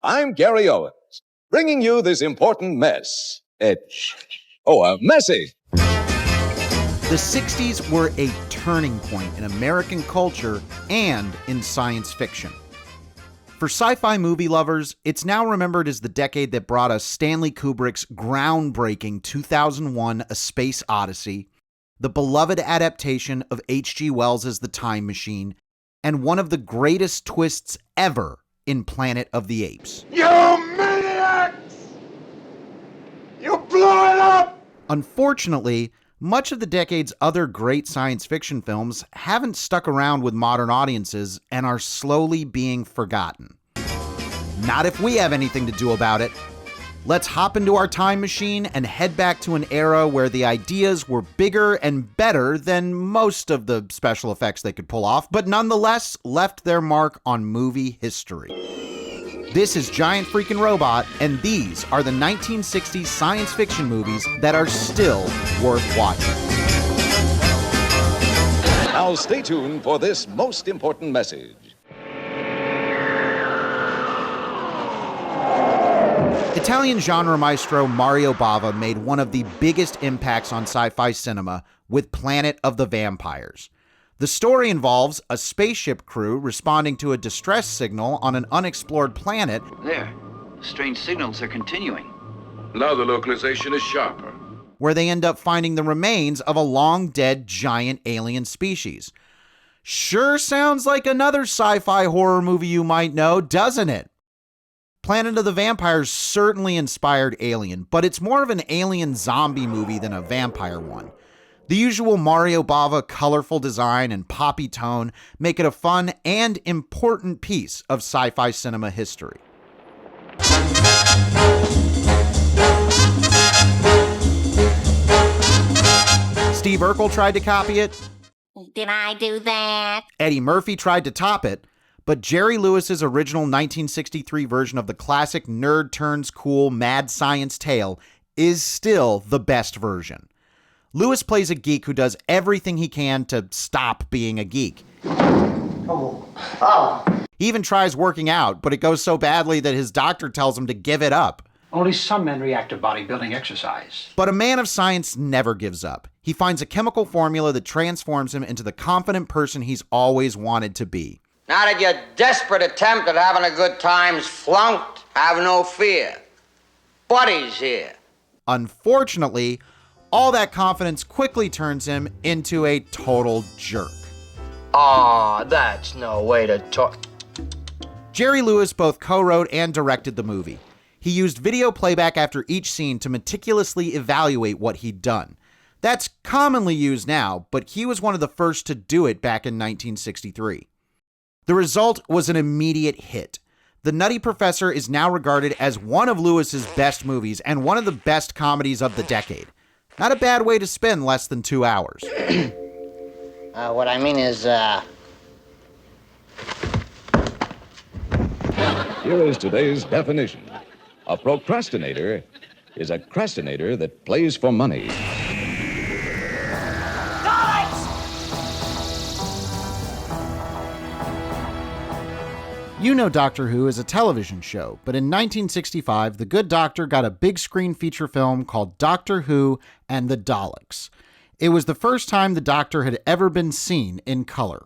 I'm Gary Owens, bringing you this important message. The 60s were a turning point in American culture and in science fiction. For sci-fi movie lovers, it's now remembered as the decade that brought us Stanley Kubrick's groundbreaking 2001 A Space Odyssey, the beloved adaptation of H.G. Wells' The Time Machine, and one of the greatest twists ever in Planet of the Apes. You maniacs! You blew it up! Unfortunately, much of the decade's other great science fiction films haven't stuck around with modern audiences and are slowly being forgotten. Not if we have anything to do about it. Let's hop into our time machine and head back to an era where the ideas were bigger and better than most of the special effects they could pull off, but nonetheless left their mark on movie history. This is Giant Freakin' Robot, and these are the 1960s science fiction movies that are still worth watching. Now stay tuned for this most important message. Italian genre maestro Mario Bava made one of the biggest impacts on sci-fi cinema with Planet of the Vampires. The story involves a spaceship crew responding to a distress signal on an unexplored planet. There, strange signals are continuing. Now the localization is sharper. Where they end up finding the remains of a long-dead giant alien species. Sure sounds like another sci-fi horror movie you might know, doesn't it? Planet of the Vampires certainly inspired Alien, but it's more of an alien zombie movie than a vampire one. The usual Mario Bava colorful design and poppy tone make it a fun and important piece of sci-fi cinema history. Steve Urkel tried to copy it. Did I do that? Eddie Murphy tried to top it, but Jerry Lewis's original 1963 version of the classic nerd turns cool mad science tale is still the best version. Lewis plays a geek who does everything he can to stop being a geek. He even tries working out, but it goes so badly that his doctor tells him to give it up. Only some men react to bodybuilding exercise. But a man of science never gives up. He finds a chemical formula that transforms him into the confident person he's always wanted to be. Now that your desperate attempt at having a good time's flunked, have no fear. Buddy's here. Unfortunately, all that confidence quickly turns him into a total jerk. Aw, that's no way to talk. Jerry Lewis both co-wrote and directed the movie. He used video playback after each scene to meticulously evaluate what he'd done. That's commonly used now, but he was one of the first to do it back in 1963. The result was an immediate hit. The Nutty Professor is now regarded as one of Lewis's best movies and one of the best comedies of the decade. Not a bad way to spend less than 2 hours. What I mean is, Here is today's definition. A procrastinator is a crastinator that plays for money. You know Doctor Who is a television show, but in 1965, The Good Doctor got a big screen feature film called Doctor Who and the Daleks. It was the first time the Doctor had ever been seen in color.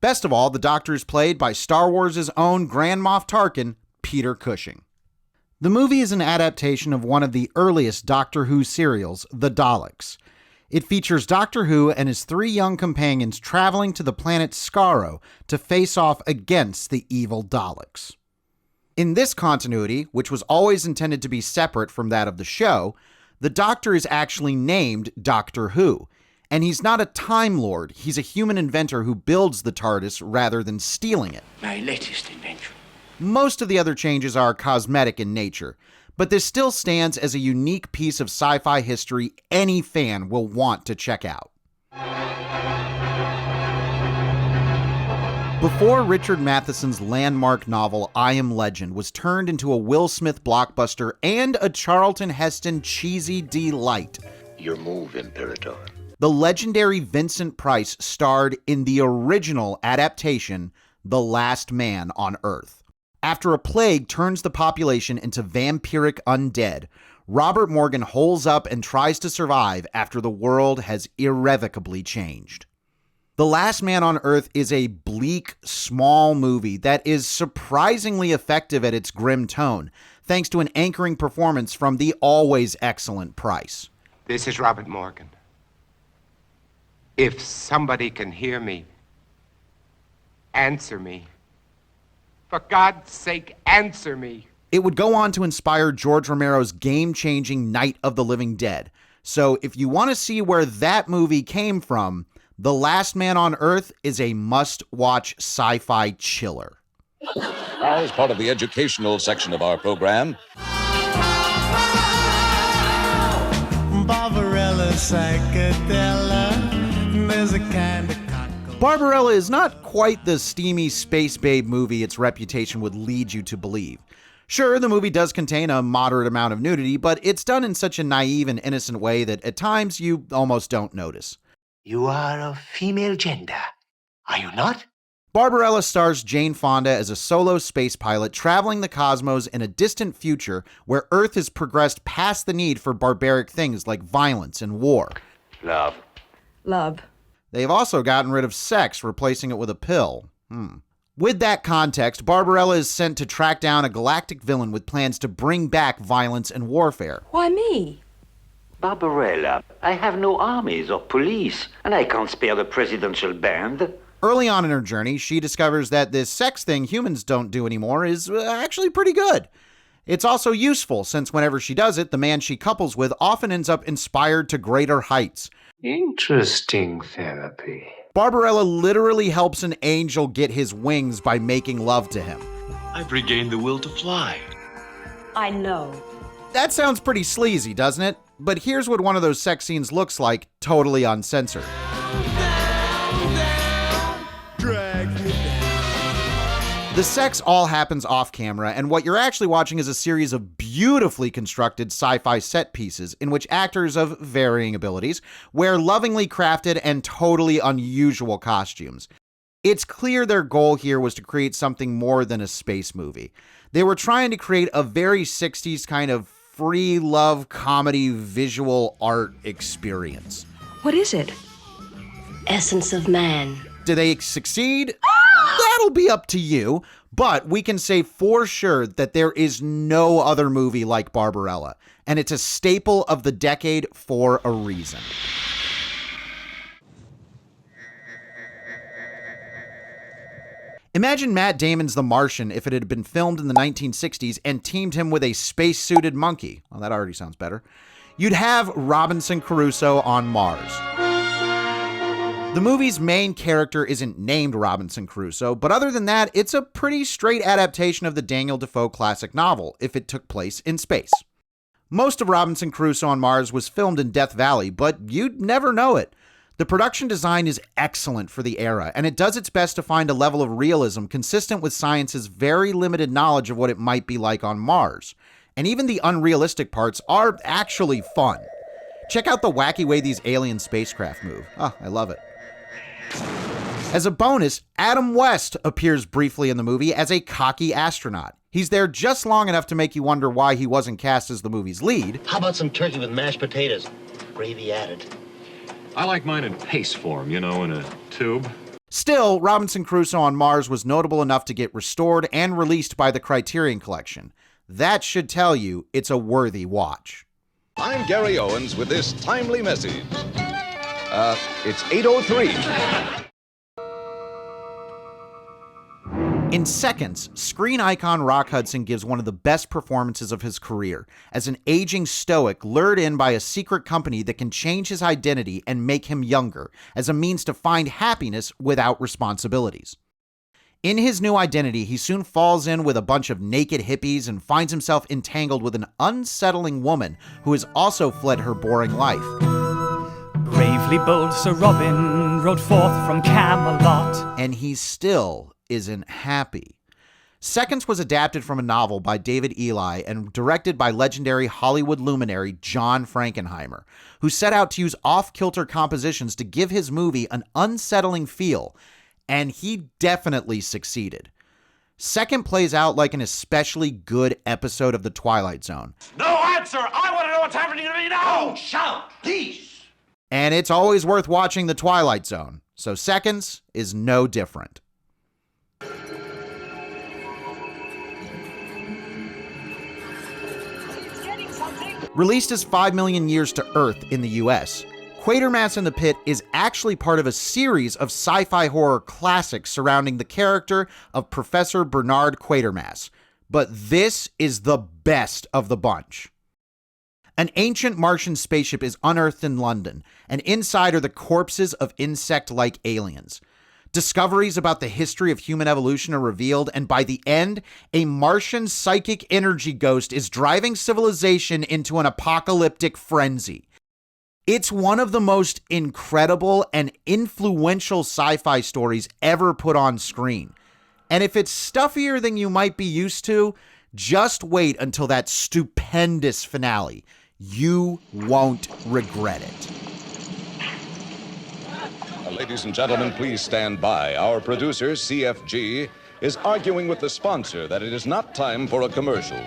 Best of all, the Doctor is played by Star Wars' own Grand Moff Tarkin, Peter Cushing. The movie is an adaptation of one of the earliest Doctor Who serials, The Daleks. It features Doctor Who and his 3 young companions traveling to the planet Skaro to face off against the evil Daleks. In this continuity, which was always intended to be separate from that of the show, the Doctor is actually named Doctor Who, and he's not a Time Lord, he's a human inventor who builds the TARDIS rather than stealing it. My latest invention. Most of the other changes are cosmetic in nature, but this still stands as a unique piece of sci-fi history any fan will want to check out. Before Richard Matheson's landmark novel I Am Legend was turned into a Will Smith blockbuster and a Charlton Heston cheesy delight, Your move, Imperator. the legendary Vincent Price starred in the original adaptation, The Last Man on Earth. After a plague turns the population into vampiric undead, Robert Morgan holes up and tries to survive after the world has irrevocably changed. The Last Man on Earth is a bleak, small movie that is surprisingly effective at its grim tone, thanks to an anchoring performance from the always excellent Price. This is Robert Morgan. If somebody can hear me, answer me. For God's sake, answer me. It would go on to inspire George Romero's game-changing Night of the Living Dead. So if you want to see where that movie came from, The Last Man on Earth is a must-watch sci-fi chiller. As part of the educational section of our program, Barbarella psychedelic, there's a kind of cockle. Barbarella is not quite the steamy space babe movie its reputation would lead you to believe. Sure, the movie does contain a moderate amount of nudity, but it's done in such a naive and innocent way that at times you almost don't notice. You are of female gender, are you not? Barbarella stars Jane Fonda as a solo space pilot traveling the cosmos in a distant future where Earth has progressed past the need for barbaric things like violence and war. Love. Love. They've also gotten rid of sex, replacing it with a pill. With that context, Barbarella is sent to track down a galactic villain with plans to bring back violence and warfare. Why me? Barbarella, I have no armies or police, and I can't spare the presidential band. Early on in her journey, she discovers that this sex thing humans don't do anymore is actually pretty good. It's also useful, since whenever she does it, the man she couples with often ends up inspired to greater heights. Interesting therapy. Barbarella literally helps an angel get his wings by making love to him. I've regained the will to fly. I know. That sounds pretty sleazy, doesn't it? But here's what one of those sex scenes looks like, totally uncensored. The sex all happens off camera, and what you're actually watching is a series of beautifully constructed sci-fi set pieces in which actors of varying abilities wear lovingly crafted and totally unusual costumes. It's clear their goal here was to create something more than a space movie. They were trying to create a very 60s kind of free love comedy visual art experience. What is it? Essence of man. Do they succeed? That'll be up to you, but we can say for sure that there is no other movie like Barbarella, and it's a staple of the decade for a reason. Imagine Matt Damon's The Martian if it had been filmed in the 1960s and teamed him with a space-suited monkey. Well, that already sounds better. You'd have Robinson Crusoe on Mars. The movie's main character isn't named Robinson Crusoe, but other than that, it's a pretty straight adaptation of the Daniel Defoe classic novel, if it took place in space. Most of Robinson Crusoe on Mars was filmed in Death Valley, but you'd never know it. The production design is excellent for the era, and it does its best to find a level of realism consistent with science's very limited knowledge of what it might be like on Mars. And even the unrealistic parts are actually fun. Check out the wacky way these alien spacecraft move. Oh, I love it. As a bonus, Adam West appears briefly in the movie as a cocky astronaut. He's there just long enough to make you wonder why he wasn't cast as the movie's lead. How about some turkey with mashed potatoes? Gravy added. I like mine in paste form, in a tube. Still, Robinson Crusoe on Mars was notable enough to get restored and released by the Criterion Collection. That should tell you it's a worthy watch. I'm Gary Owens with this timely message. It's 8:03. In Seconds, screen icon Rock Hudson gives one of the best performances of his career as an aging stoic lured in by a secret company that can change his identity and make him younger as a means to find happiness without responsibilities. In his new identity, he soon falls in with a bunch of naked hippies and finds himself entangled with an unsettling woman who has also fled her boring life. Bravely bold Sir Robin rode forth from Camelot. And he still isn't happy. Seconds was adapted from a novel by David Eli and directed by legendary Hollywood luminary John Frankenheimer, who set out to use off-kilter compositions to give his movie an unsettling feel, and he definitely succeeded. Second plays out like an especially good episode of The Twilight Zone. No answer! I want to know what's happening to me now! Don't shout, please! And it's always worth watching The Twilight Zone, so Seconds is no different. Released as 5 Million Years to Earth in the US, Quatermass in the Pit is actually part of a series of sci-fi horror classics surrounding the character of Professor Bernard Quatermass, but this is the best of the bunch. An ancient Martian spaceship is unearthed in London, and inside are the corpses of insect-like aliens. Discoveries about the history of human evolution are revealed, and by the end, a Martian psychic energy ghost is driving civilization into an apocalyptic frenzy. It's one of the most incredible and influential sci-fi stories ever put on screen. And if it's stuffier than you might be used to, just wait until that stupendous finale. You won't regret it. Ladies and gentlemen, please stand by. Our producer, CFG, is arguing with the sponsor that it is not time for a commercial.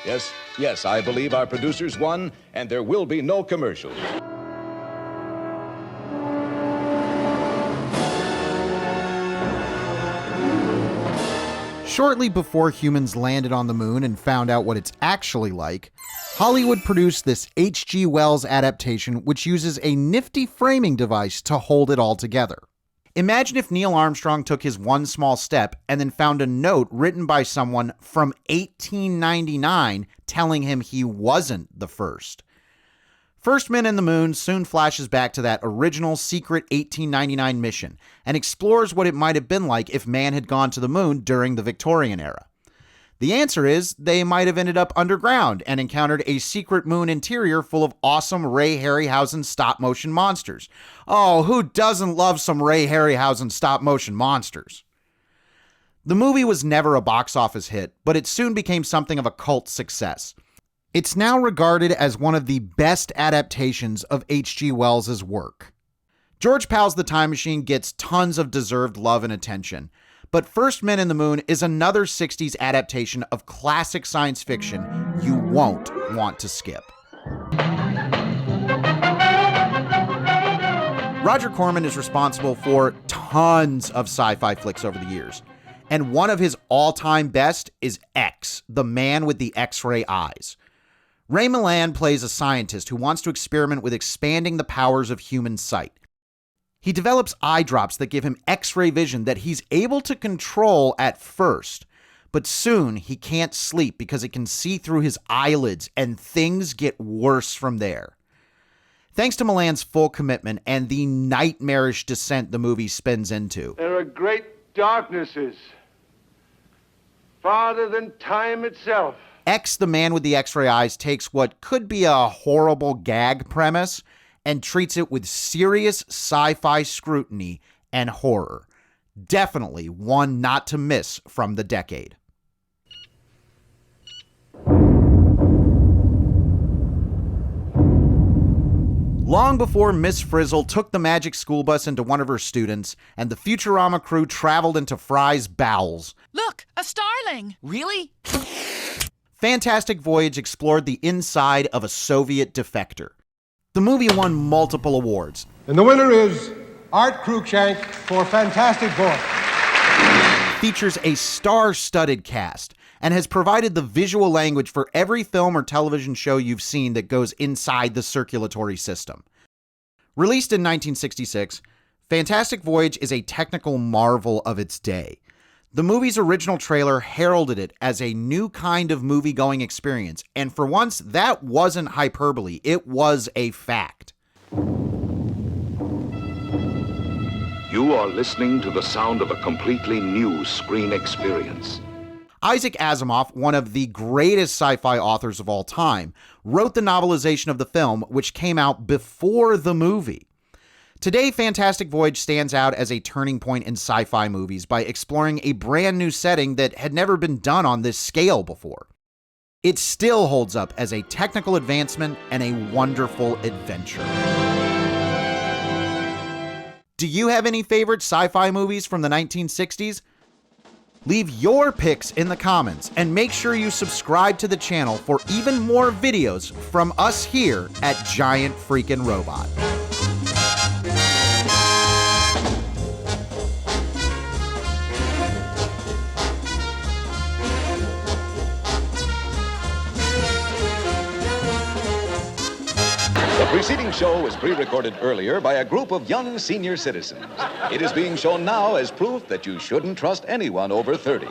Yes, I believe our producers won, and there will be no commercial. Shortly before humans landed on the moon and found out what it's actually like, Hollywood produced this H.G. Wells adaptation which uses a nifty framing device to hold it all together. Imagine if Neil Armstrong took his one small step and then found a note written by someone from 1899 telling him he wasn't the first. First Man in the Moon soon flashes back to that original secret 1899 mission and explores what it might have been like if man had gone to the moon during the Victorian era. The answer is they might have ended up underground and encountered a secret moon interior full of awesome Ray Harryhausen stop-motion monsters. Oh, who doesn't love some Ray Harryhausen stop-motion monsters? The movie was never a box office hit, but it soon became something of a cult success. It's now regarded as one of the best adaptations of H.G. Wells' work. George Pal's The Time Machine gets tons of deserved love and attention, but First Men in the Moon is another 60s adaptation of classic science fiction you won't want to skip. Roger Corman is responsible for tons of sci-fi flicks over the years, and one of his all-time best is X, the man with the Xray Eyes. Ray Milland plays a scientist who wants to experiment with expanding the powers of human sight. He develops eye drops that give him X-ray vision that he's able to control at first, but soon he can't sleep because it can see through his eyelids and things get worse from there. Thanks to Milland's full commitment and the nightmarish descent the movie spins into. There are great darknesses, farther than time itself. X, the man with the X-ray eyes, takes what could be a horrible gag premise and treats it with serious sci-fi scrutiny and horror. Definitely one not to miss from the decade. Long before Miss Frizzle took the magic school bus into one of her students, and the Futurama crew traveled into Fry's bowels. Look, a starling! Really? Fantastic Voyage explored the inside of a Soviet defector. The movie won multiple awards. And the winner is Art Cruikshank for Fantastic Voyage. Features a star-studded cast and has provided the visual language for every film or television show you've seen that goes inside the circulatory system. Released in 1966, Fantastic Voyage is a technical marvel of its day. The movie's original trailer heralded it as a new kind of movie-going experience, and for once, that wasn't hyperbole, it was a fact. You are listening to the sound of a completely new screen experience. Isaac Asimov, one of the greatest sci-fi authors of all time, wrote the novelization of the film, which came out before the movie. Today, Fantastic Voyage stands out as a turning point in sci-fi movies by exploring a brand new setting that had never been done on this scale before. It still holds up as a technical advancement and a wonderful adventure. Do you have any favorite sci-fi movies from the 1960s? Leave your picks in the comments and make sure you subscribe to the channel for even more videos from us here at Giant Freakin' Robot. The preceding show was pre-recorded earlier by a group of young senior citizens. It is being shown now as proof that you shouldn't trust anyone over 30.